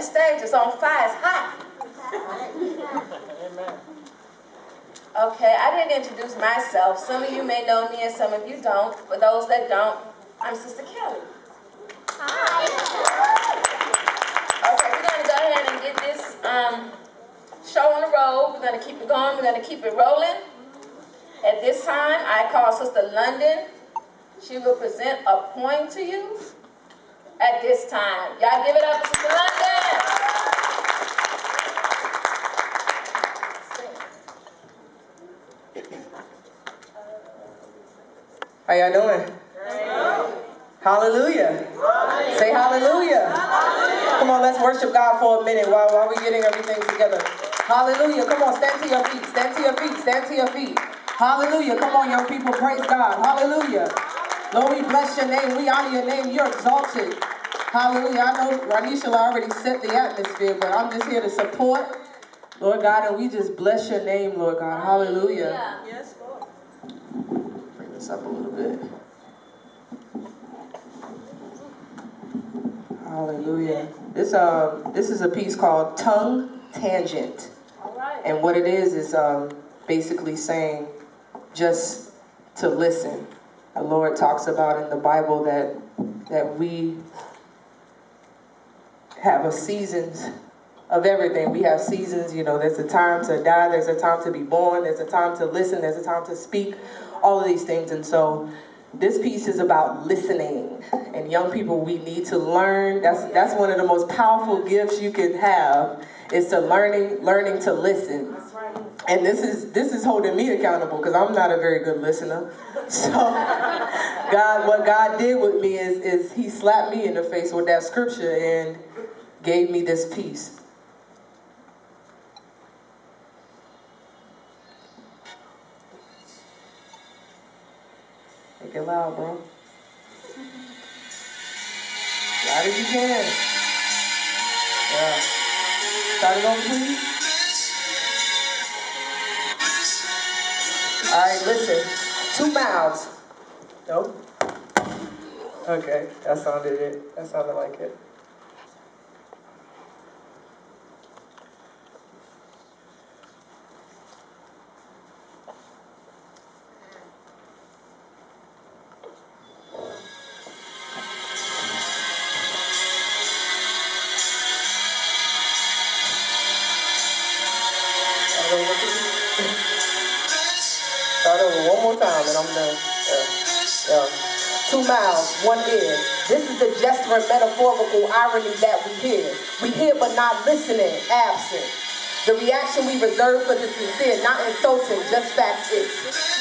the stage. It's on fire. It's hot. Amen. Okay, I didn't introduce myself. Some of you may know me and some of you don't. For those that don't, I'm Sister Kelly. Hi. Okay, we're going to go ahead and get this show on the road. We're going to keep it going. We're going to keep it rolling. At this time, I call Sister London. She will present a poem to you at this time. Y'all give it up for Sister London. How y'all doing? Hallelujah. Say hallelujah. Come on, let's worship God for a minute while we're getting everything together. Hallelujah. Come on, stand to your feet. Stand to your feet. Stand to your feet. Hallelujah. Come on, young people. Praise God. Hallelujah. Lord, we bless your name. We honor your name. You're exalted. Hallelujah. I know Ranisha already set the atmosphere, but I'm just here to support, Lord God, and we just bless your name, Lord God. Hallelujah. Yes, Lord. Bring this up a little bit. Hallelujah. This is a piece called Tongue Tangent. All right. And what it is basically saying just to listen. The Lord talks about in the Bible that we have a seasons of everything. We have seasons, you know, there's a time to die, there's a time to be born, there's a time to listen, there's a time to speak, all of these things. And so this piece is about listening. And young people, we need to learn. That's one of the most powerful gifts you can have, is to learning to listen. And this is holding me accountable because I'm not a very good listener. So what God did with me is he slapped me in the face with that scripture and gave me this piece. Make it loud, bro. Loud as you can. Yeah. Start it over, please. All right, listen. 2 mouths. Nope. Okay, that sounded it. That sounded like it. Start over one more time and I'm done. Yeah. 2 mouths, 1 ear. This is the gesture and metaphorical irony that we hear. We hear but not listening, absent. The reaction we reserve for the sincere, not insulting, just facts it.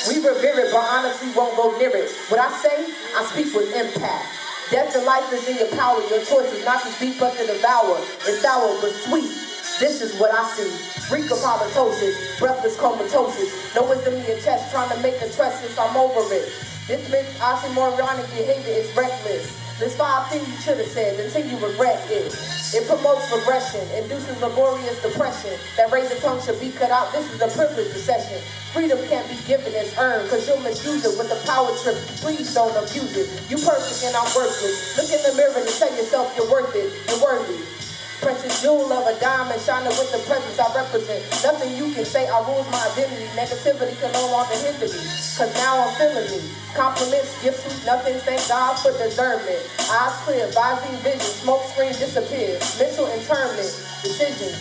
We revere it but honestly won't go near it. What I say, I speak with impact. Death and life is in your power. Your choice is not to speak but to devour. It's sour but sweet. This is what I see. Freak of halitosis, breathless comatose. No wisdom in your chest, trying to make a trust since I'm over it. This oxymoronic behavior is reckless. There's 5 things you should have said until you regret it. It promotes regression, induces laborious depression. That razor tongue should be cut out. This is a privilege recession. Freedom can't be given as earned, cause you'll misuse it with the power trip. Please don't abuse it. You perfect and I'm worthless. Look in the mirror and tell yourself you're worth it. You're worthy. Precious jewel of a diamond shining with the presence I represent. Nothing you can say, I rules my identity. Negativity can no longer hinder me, cause now I'm feeling me. Compliments, gifts, nothing, thank God for discernment. Eyes clear, visine vision, smoke screen disappears. Mental internment, decisions.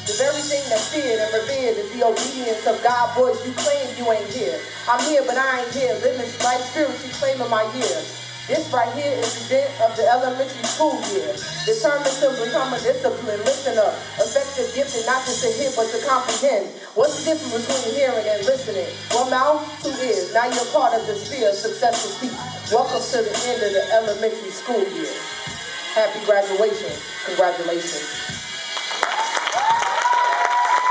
The very thing that's feared and revered is the obedience of God's voice. You claim you ain't here. I'm here, but I ain't here. Living life spiritually, claiming my year. This right here is the event of the elementary school year. Determined to become a discipline. Listen up. Effective gifting, not just to hear, but to comprehend. What's the difference between hearing and listening? 1 mouth, 2 ears. Now you're part of the sphere of successful speech. Welcome to the end of the elementary school year. Happy graduation. Congratulations.